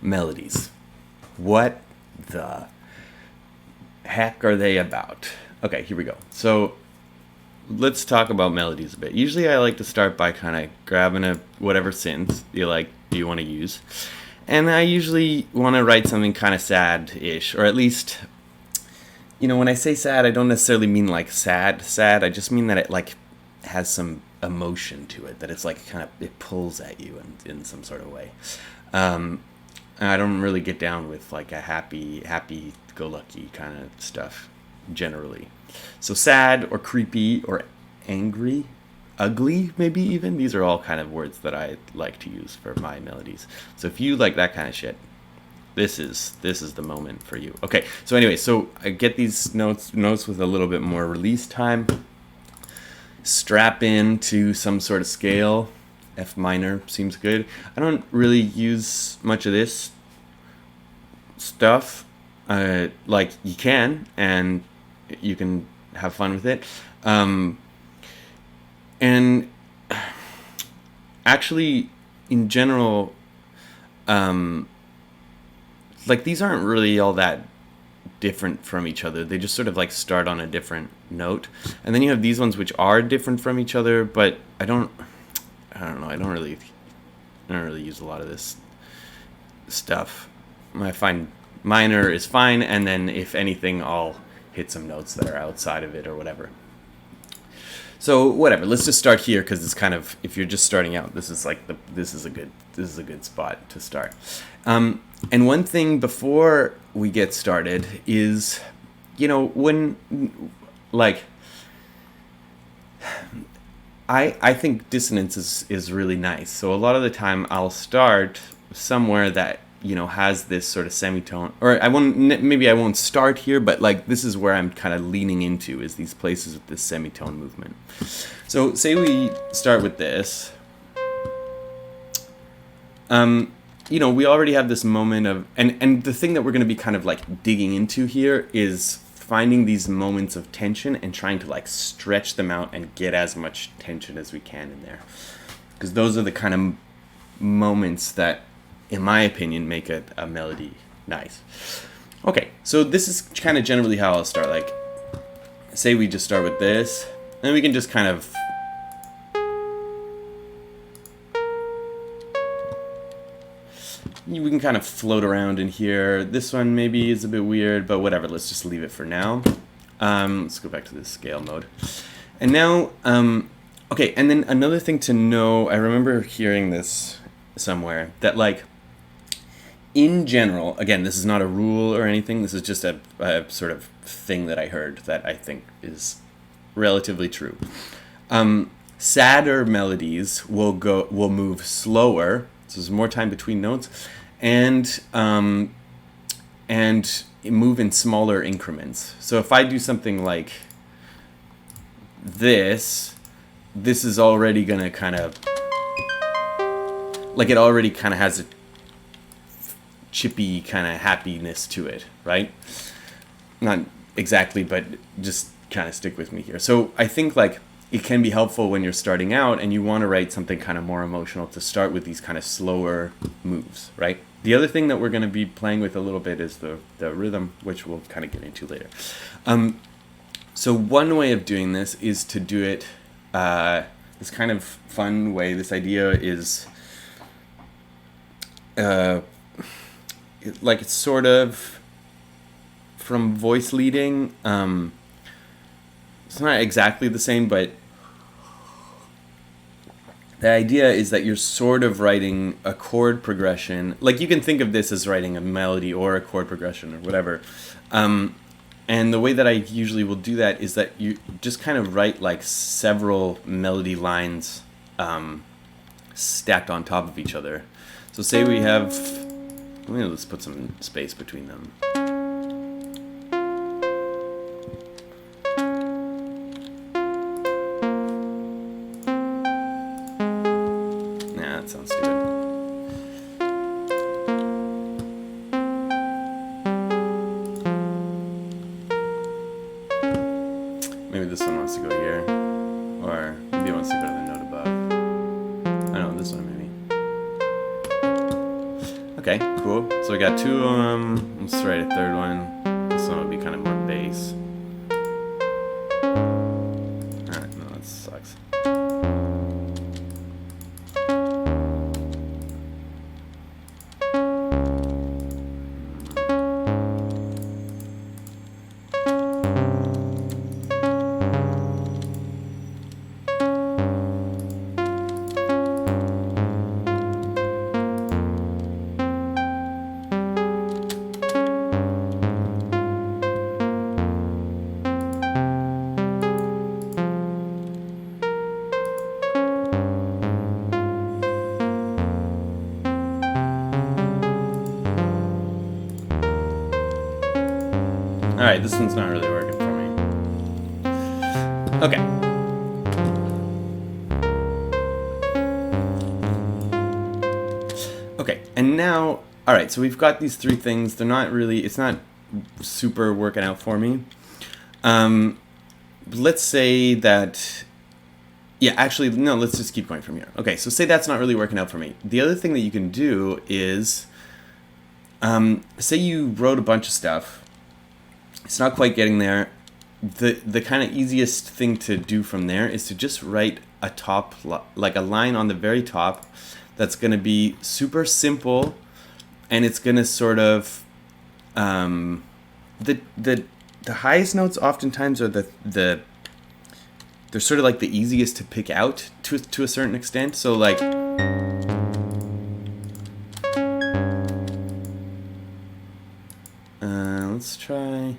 Melodies. What the heck are they about? Okay, here we go. So let's talk about melodies a bit. Usually I like to start by kind of grabbing a whatever synth you want to use. And I usually want to write something kind of sad-ish, or at least, when I say sad, I don't necessarily mean like sad. I just mean that it like has some emotion to it, that it's like kind of, it pulls at you in some sort of way. I don't really get down with like a happy-go-lucky kind of stuff generally. So sad or creepy or angry, ugly maybe even, these are all kind of words that I like to use for my melodies. So if you like that kind of shit, this is the moment for you. Okay, so anyway, so I get these notes with a little bit more release time. Strap in to some sort of scale. F minor seems good. I don't really use much of this stuff. Like you can, and you can have fun with it. And actually, in general, like these aren't really all that different from each other. They just sort of like start on a different note, and then you have these ones which are different from each other. But I don't know. I don't really use a lot of this stuff. I find minor is fine, and then if anything, I'll hit some notes that are outside of it or whatever. So whatever. Let's just start here because it's kind of, if you're just starting out, this is a good spot to start. And one thing before we get started is, when like I think dissonance is really nice. So a lot of the time I'll start somewhere that has this sort of semitone, or I won't start here, but like this is where I'm kind of leaning into, is these places with this semitone movement. So say we start with this. We already have this moment of, and the thing that we're going to be kind of like digging into here is finding these moments of tension and trying to like stretch them out and get as much tension as we can in there, because those are the kind of moments that, in my opinion, make a melody nice. Okay, so this is kind of generally how I'll start. Like, say we just start with this, and we can just kind of float around in here. This one maybe is a bit weird, but whatever. Let's just leave it for now. Let's go back to the scale mode. And now, okay, and then another thing to know, I remember hearing this somewhere, that like, in general, again, this is not a rule or anything, this is just a sort of thing that I heard that I think is relatively true. Sadder melodies will move slower, so there's more time between notes, and move in smaller increments. So if I do something like this is already gonna kind of, like, it already kind of has a chippy kind of happiness to it, right? Not exactly, but just kind of stick with me here. So I think like it can be helpful when you're starting out and you want to write something kind of more emotional to start with these kind of slower moves, right? The other thing that we're going to be playing with a little bit is the rhythm, which we'll kind of get into later. So one way of doing this is to do it this kind of fun way. This idea is it's sort of from voice leading. It's not exactly the same, but the idea is that you're sort of writing a chord progression. Like, you can think of this as writing a melody or a chord progression or whatever. And the way that I usually will do that is that you just kind of write like several melody lines stacked on top of each other. So say we have, let's put some space between them. Nah, that sounds stupid. Maybe this one wants to go here, or maybe it wants to go to the note above. I don't know, this one maybe. Okay, cool. So we got two of them. Let's write a third one. This one would be kind of more bass. Alright, no, that sucks. Alright, this one's not really working for me. Okay. Okay, and now, alright, so we've got these three things. They're not really, it's not super working out for me. Let's say that, yeah, actually, no, let's just keep going from here. Okay, so say that's not really working out for me. The other thing that you can do is, say you wrote a bunch of stuff. It's not quite getting there. The kind of easiest thing to do from there is to just write a like a line on the very top that's going to be super simple, and it's going to sort of the highest notes oftentimes are they're sort of like the easiest to pick out to a certain extent. So like let's try.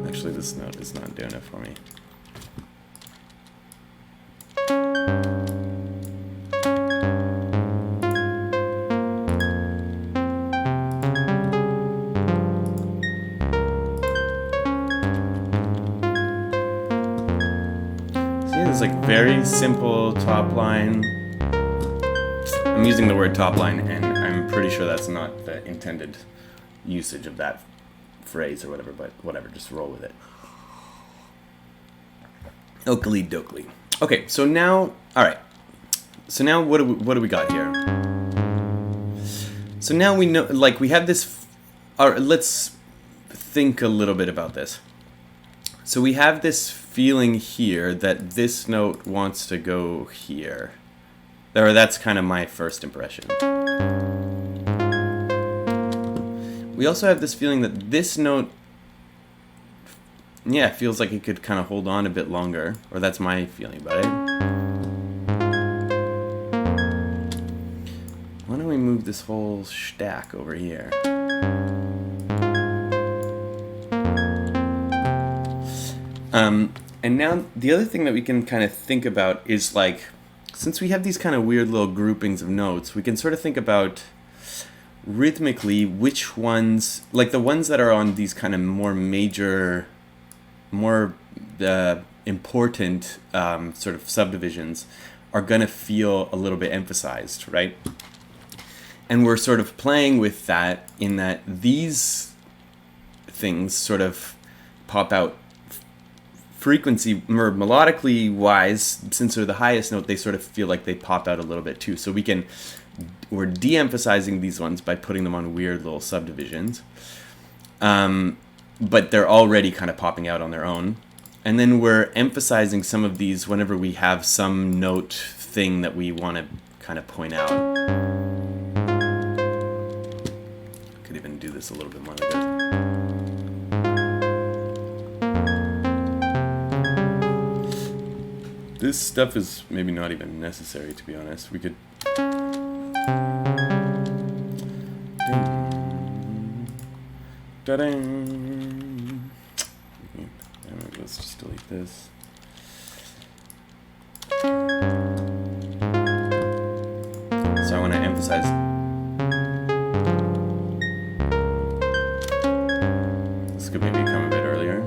Actually, this note is not doing it for me. It's like very simple top line. I'm using the word top line, and I'm pretty sure that's not the intended usage of that phrase or whatever, but whatever, just roll with it. Oakley dokley. Okay, so now, alright. So now what do we got here? So now we know, like we have this, alright, let's think a little bit about this. So we have this feeling here that this note wants to go here. Or that's kind of my first impression. We also have this feeling that this note, yeah, feels like it could kind of hold on a bit longer. Or that's my feeling about it. Why don't we move this whole stack over here? And now the other thing that we can kind of think about is like, since we have these kind of weird little groupings of notes, we can sort of think about rhythmically which ones, like the ones that are on these kind of more major, more important sort of subdivisions are going to feel a little bit emphasized, right? And we're sort of playing with that in that these things sort of pop out frequency or melodically wise, since they're the highest note, they sort of feel like they pop out a little bit too. So we're de-emphasizing these ones by putting them on weird little subdivisions. But they're already kind of popping out on their own. And then we're emphasizing some of these whenever we have some note thing that we want to kind of point out. Could even do this a little bit more like this. This stuff is maybe not even necessary, to be honest. We could... Da-ding. Let's just delete this. So I want to emphasize... This could maybe come a bit earlier.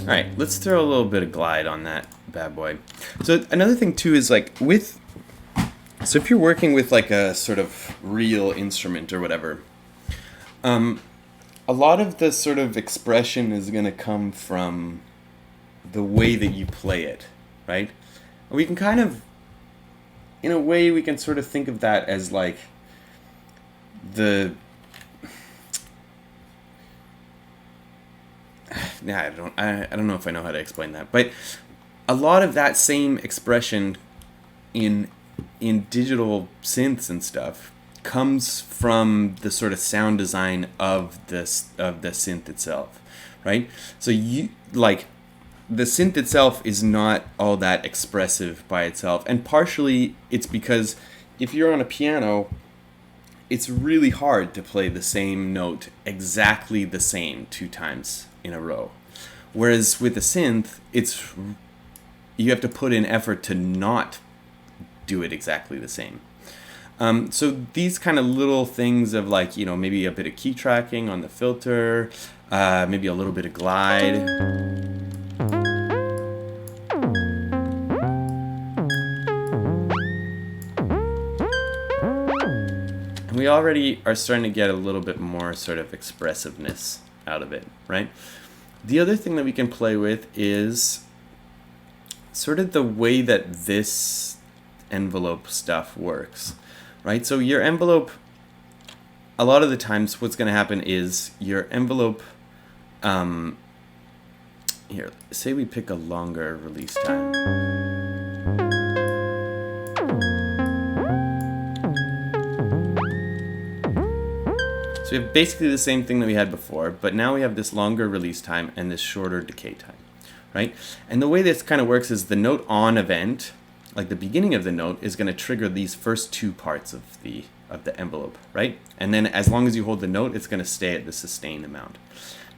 Alright, let's throw a little bit of glide on that bad boy. So another thing too is like with... So if you're working with like a sort of real instrument or whatever, a lot of the sort of expression is going to come from the way that you play it, right? We can kind of, in a way, we can sort of think of that as like the... Nah, I don't know if I know how to explain that, but a lot of that same expression in digital synths and stuff comes from the sort of sound design of the synth itself, right? So you like the synth itself is not all that expressive by itself, and partially it's because if you're on a piano, it's really hard to play the same note exactly the same 2 times in a row, whereas with a synth, you have to put in effort to not do it exactly the same. So these kind of little things of like, maybe a bit of key tracking on the filter, maybe a little bit of glide. And we already are starting to get a little bit more sort of expressiveness out of it, right? The other thing that we can play with is sort of the way that this envelope stuff works, right? So your envelope, a lot of the times what's going to happen is your envelope, here, say we pick a longer release time. So we have basically the same thing that we had before, but now we have this longer release time and this shorter decay time, right? And the way this kind of works is the note on event, like the beginning of the note, is going to trigger these first 2 parts of the envelope, right? And then as long as you hold the note, it's going to stay at the sustained amount.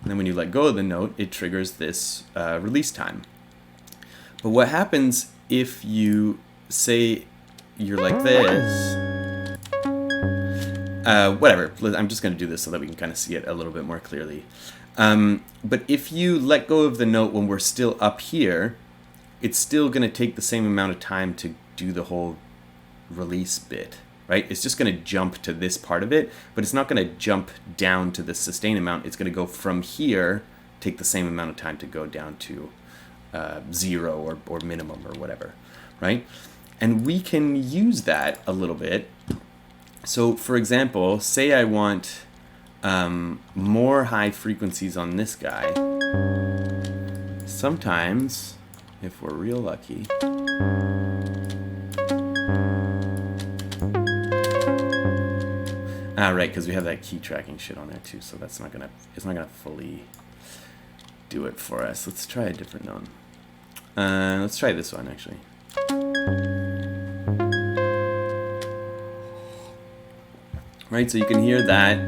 And then when you let go of the note, it triggers this release time. But what happens if you say you're like this? Whatever, I'm just going to do this so that we can kind of see it a little bit more clearly. But if you let go of the note when we're still up here, it's still going to take the same amount of time to do the whole release bit, right? It's just going to jump to this part of it, but it's not going to jump down to the sustain amount. It's going to go from here, take the same amount of time to go down to 0 or minimum or whatever, right? And we can use that a little bit. So for example, say I want more high frequencies on this guy. Sometimes, if we're real lucky, right, because we have that key tracking shit on there too, so it's not gonna fully do it for us. Let's try a different note. Let's try this one actually. Right, so you can hear that.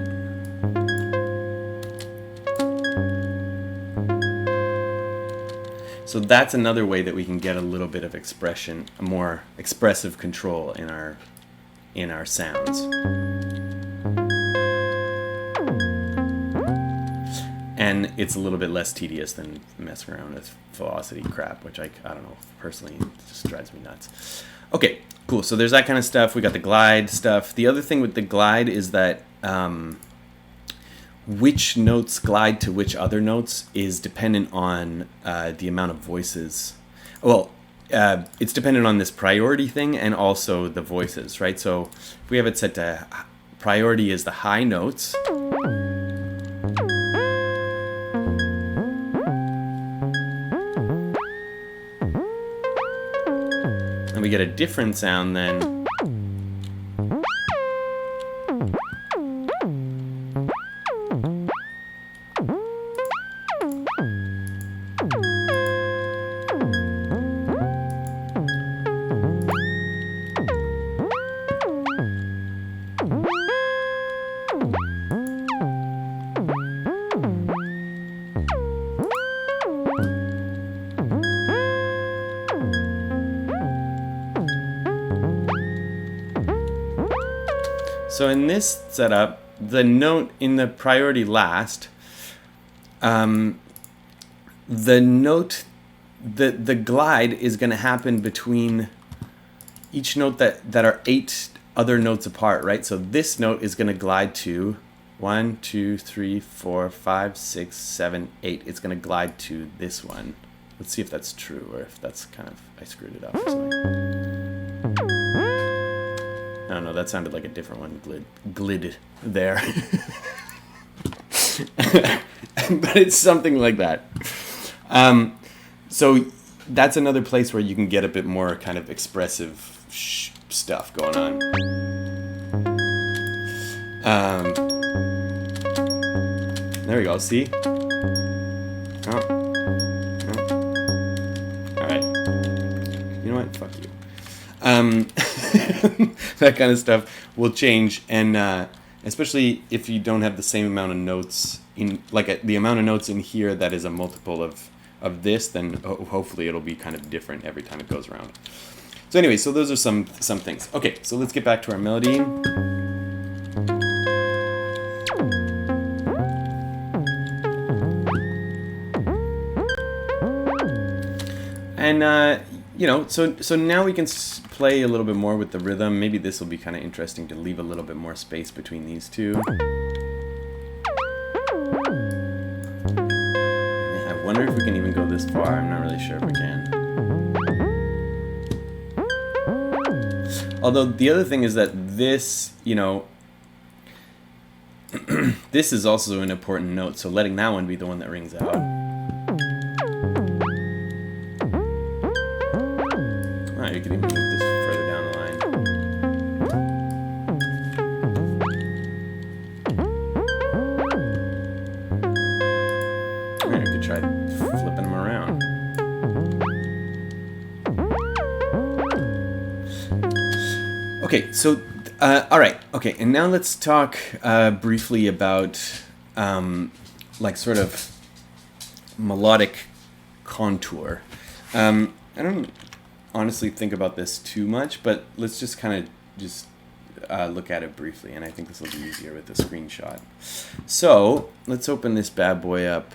So that's another way that we can get a little bit of expression, a more expressive control in our sounds. And it's a little bit less tedious than messing around with velocity crap, which I don't know, personally, it just drives me nuts. Okay, cool. So there's that kind of stuff. We got the glide stuff. The other thing with the glide is that which notes glide to which other notes is dependent on the amount of voices. Well, it's dependent on this priority thing and also the voices, right? So if we have it set to priority is the high notes. And we get a different sound then. So in this setup, the note in the priority last, the glide is going to happen between each note that are 8 other notes apart, right? So this note is going to glide to 1, 2, 3, 4, 5, 6, 7, 8. It's going to glide to this one. Let's see if that's true or if that's kind of, I screwed it up or something. I don't know, that sounded like a different one. Glid there. But it's something like that. So that's another place where you can get a bit more kind of expressive stuff going on. There we go, see? Oh. Alright. You know what? Fuck you. That kind of stuff will change, and especially if you don't have the same amount of notes in, like the amount of notes in here that is a multiple of this, then hopefully it'll be kind of different every time it goes around. So anyway, so those are some things. Okay, so let's get back to our melody. And you know, so now we can play a little bit more with the rhythm. Maybe this will be kind of interesting to leave a little bit more space between these two. I wonder if we can even go this far. I'm not really sure if we can. Although the other thing is that this, you know, this is also an important note, so letting that one be the one that rings out. Oh, you could even move this further down the line. Alright, I could try flipping them around. Okay, so, alright, okay, and now let's talk briefly about, like, sort of melodic contour. I don't honestly think about this too much, but let's just kind of just look at it briefly, and I think this will be easier with the screenshot. So, let's open this bad boy up.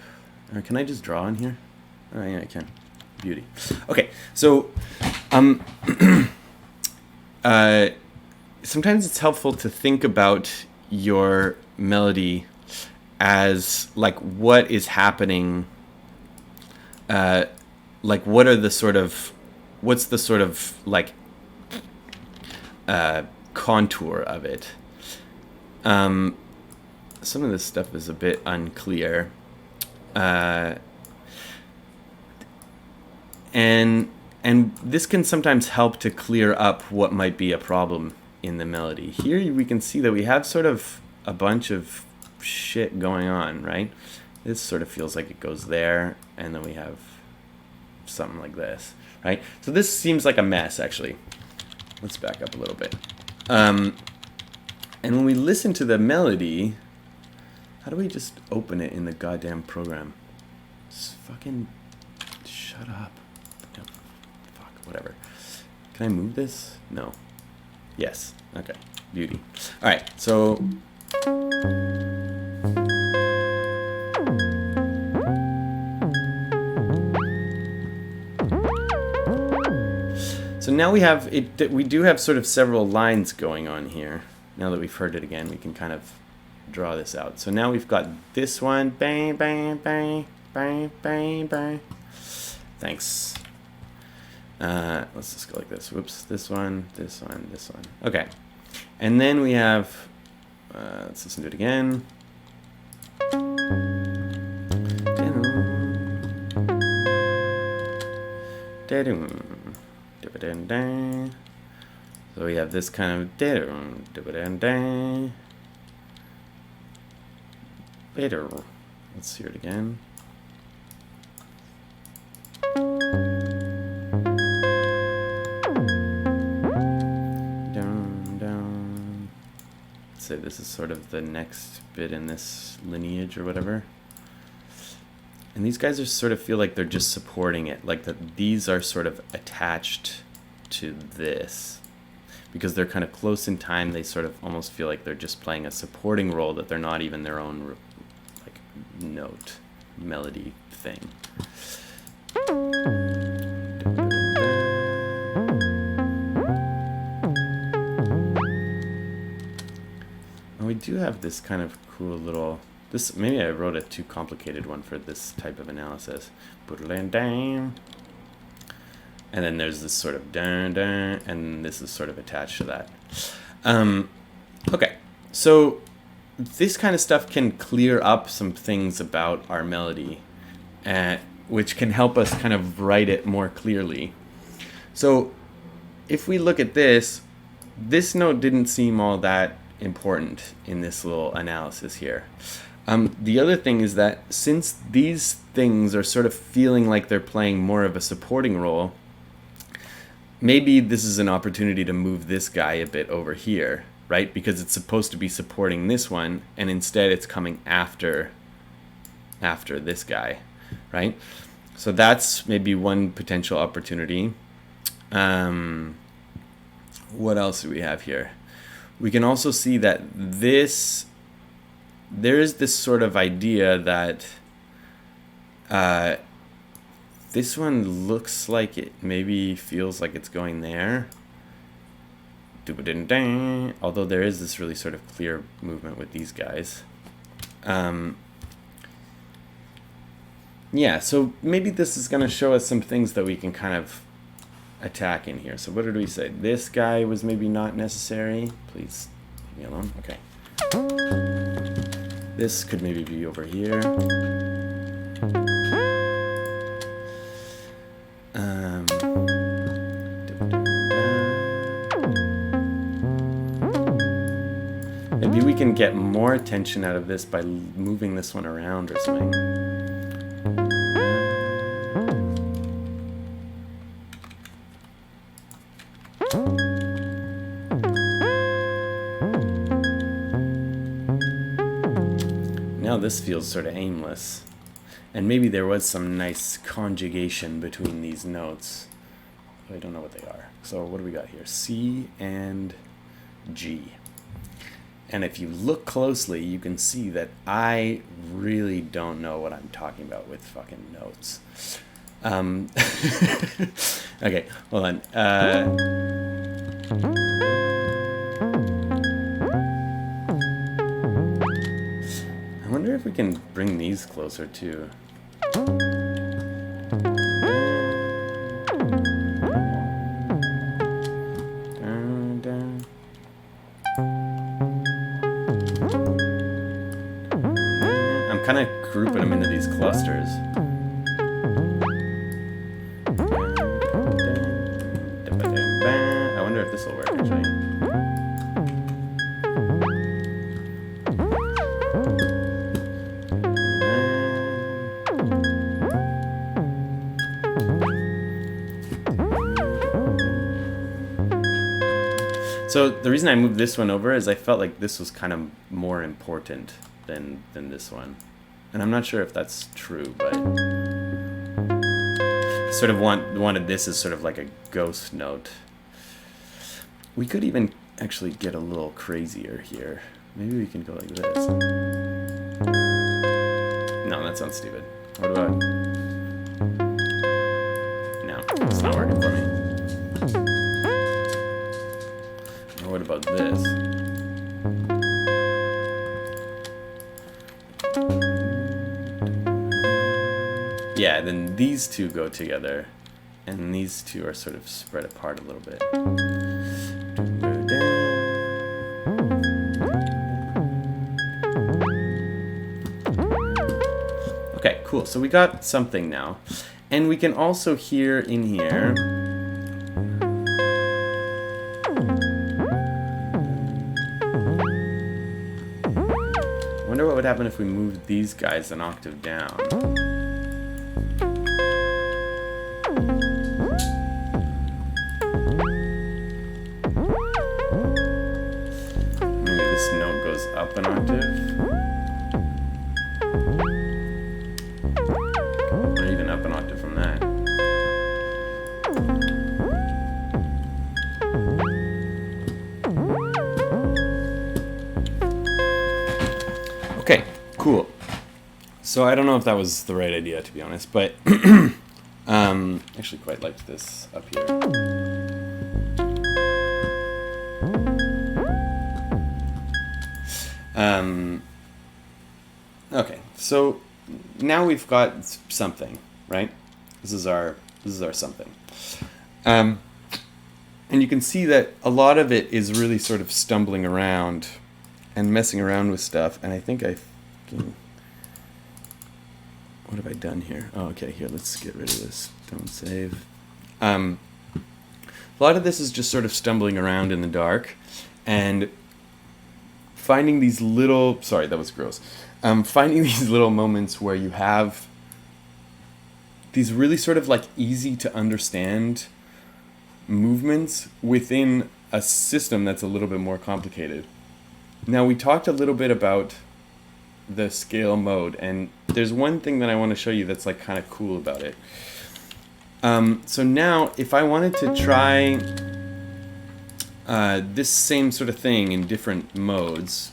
Or can I just draw in here? Oh, yeah, I can. Beauty. Okay, so, sometimes it's helpful to think about your melody as like what is happening, like what are the sort of, what's the sort of like contour of it. Some of this stuff is a bit unclear, and this can sometimes help to clear up what might be a problem in the melody. Here we can see that we have sort of a bunch of shit going on, right? This sort of feels like it goes there, and then we have something like this, right? So this seems like a mess, actually. Let's back up a little bit. And when we listen to the melody, how do we just open it in the goddamn program? Just fucking shut up. No, fuck, whatever. Can I move this? No. Yes. Okay. Beauty. All right. So. So now we have it. We do have sort of several lines going on here. Now that we've heard it again, we can kind of draw this out. So now we've got this one. Bang, bang, bang, bang, bang, bang. Thanks. Let's just go like this. Whoops. This one, this one, this one. Okay. And then we have, let's listen to it again. So we have this kind of. Let's hear it again. Say this is sort of the next bit in this lineage or whatever, and these guys are sort of feel like they're just supporting it, like that these are sort of attached to this because they're kind of close in time. They sort of almost feel like they're just playing a supporting role, that they're not even their own like note melody thing. And we do have this kind of cool little, this, maybe I wrote a too complicated one for this type of analysis. And then there's this sort of dun dun, and this is sort of attached to that. Okay, so this kind of stuff can clear up some things about our melody, which can help us kind of write it more clearly. So if we look at this note didn't seem all that important in this little analysis here. The other thing is that since these things are sort of feeling like they're playing more of a supporting role, maybe this is an opportunity to move this guy a bit over here, right? Because it's supposed to be supporting this one, and instead it's coming after this guy, right? So that's maybe one potential opportunity. What else do we have here? We can also see that there is this sort of idea that this one looks like it maybe feels like it's going there. Although there is this really sort of clear movement with these guys. Yeah, so maybe this is going to show us some things that we can kind of attack in here. So what did we say? This guy was maybe not necessary. Please leave me alone. Okay. This could maybe be over here. Maybe we can get more attention out of this by moving this one around or something. Now this feels sort of aimless. And maybe there was some nice conjugation between these notes. I don't know what they are. So what do we got here? C and G. And if you look closely, you can see that I really don't know what I'm talking about with fucking notes. Okay, hold on. I wonder if we can bring these closer too. I'm kind of grouping them into these clusters. I wonder if this will work actually. So the reason I moved this one over is I felt like this was kind of more important than this one. And I'm not sure if that's true, but sort of wanted this as sort of like a ghost note. We could even actually get a little crazier here. Maybe we can go like this. No, that sounds stupid. What about... No, it's not working for me. Or what about this? Yeah, then these two go together, and these two are sort of spread apart a little bit. Okay, cool. So we got something now. And we can also hear in here... I wonder what would happen if we moved these guys an octave down. Maybe this note goes up an octave. Or even up an octave from that. Okay, cool. So I don't know if that was the right idea, to be honest, but actually quite liked this up here. Okay, so now we've got something, right? This is our something. And you can see that a lot of it is really sort of stumbling around and messing around with stuff. And I think what have I done here? Oh, okay, here, let's get rid of this. Don't save. A lot of this is just sort of stumbling around in the dark and finding these little, sorry, that was gross. Finding these little moments where you have these really sort of like easy to understand movements within a system that's a little bit more complicated. Now, we talked a little bit about the scale mode, and there's one thing that I want to show you that's like kind of cool about it. So now, if I wanted to try this same sort of thing in different modes,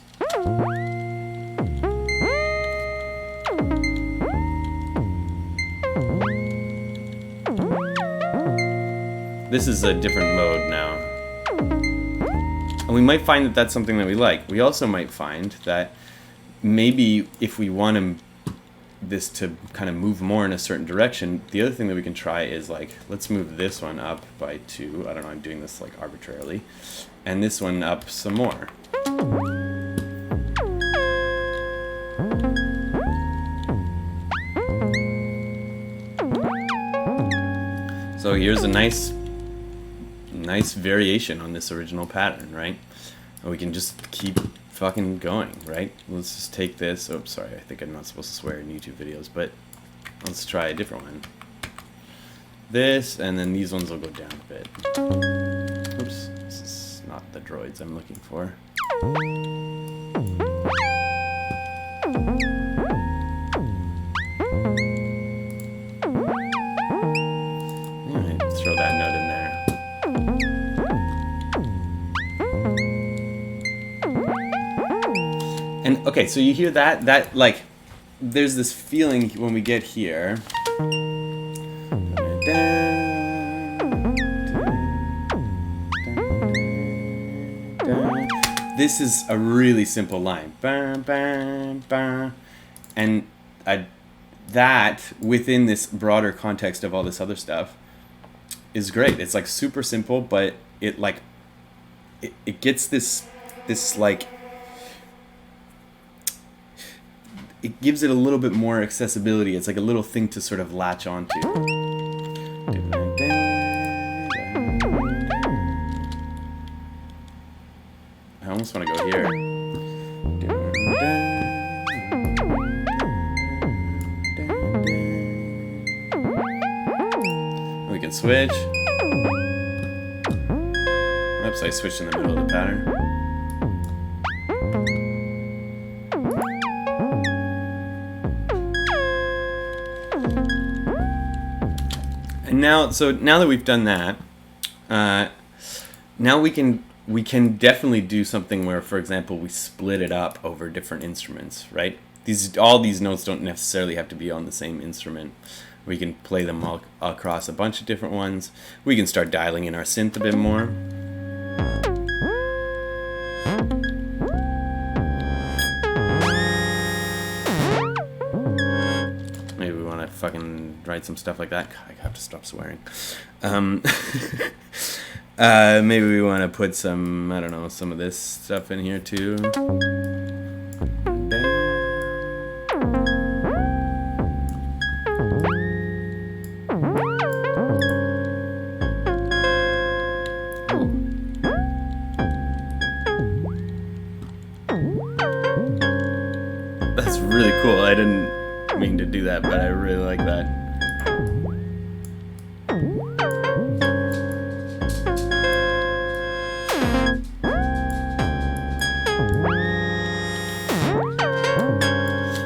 this is a different mode now. And we might find that that's something that we like. We also might find that maybe if we want this to kind of move more in a certain direction, the other thing that we can try is like, let's move this one up by 2. I don't know, I'm doing this like arbitrarily. And this one up some more. So here's a nice variation on this original pattern, right? And we can just keep fucking going, right? Let's just take this. Oh, sorry, I think I'm not supposed to swear in YouTube videos, but let's try a different one. This, and then these ones will go down a bit. Oops, this is not the droids I'm looking for. Alright, throw that note in there. And okay, so you hear that like, there's this feeling when we get here. This is a really simple line. And that, within this broader context of all this other stuff, is great. It's like super simple, but it like, it gets this like, it gives it a little bit more accessibility. It's like a little thing to sort of latch onto. I almost want to go here. We can switch. Oops, I switched in the middle of the pattern. And now that we've done that, now we can definitely do something where, for example, we split it up over different instruments, right? All these notes don't necessarily have to be on the same instrument. We can play them all across a bunch of different ones. We can start dialing in our synth a bit more. Maybe we want to fucking write some stuff like that. God, I have to stop swearing. Maybe we want to put some, I don't know, some of this stuff in here too. That's really cool. I didn't mean to do that, but I really like that.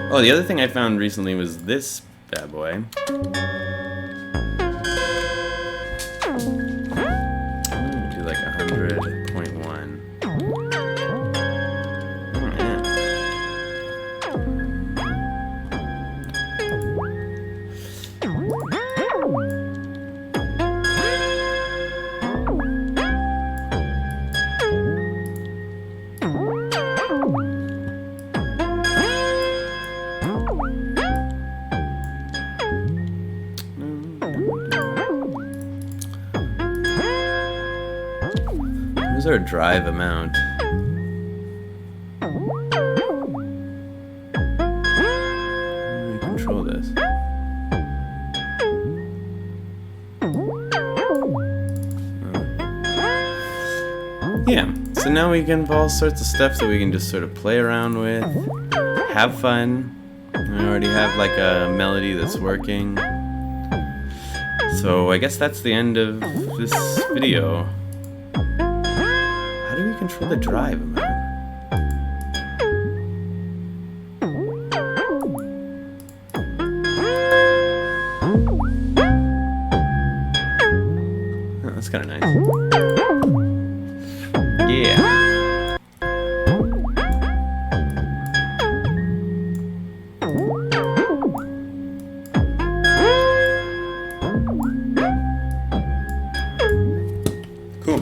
Oh, the other thing I found recently was this bad boy. Do like 100.1. Oh, yeah. Where's our drive amount? How do we control this? Yeah, so now we can have all sorts of stuff that we can just sort of play around with, have fun. I already have like a melody that's working. So I guess that's the end of this video. How do we control the drive amount? Oh, that's kind of nice. Yeah. Cool.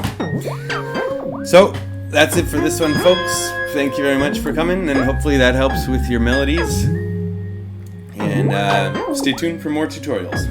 So, that's it for this one, folks. Thank you very much for coming, and hopefully that helps with your melodies. And stay tuned for more tutorials.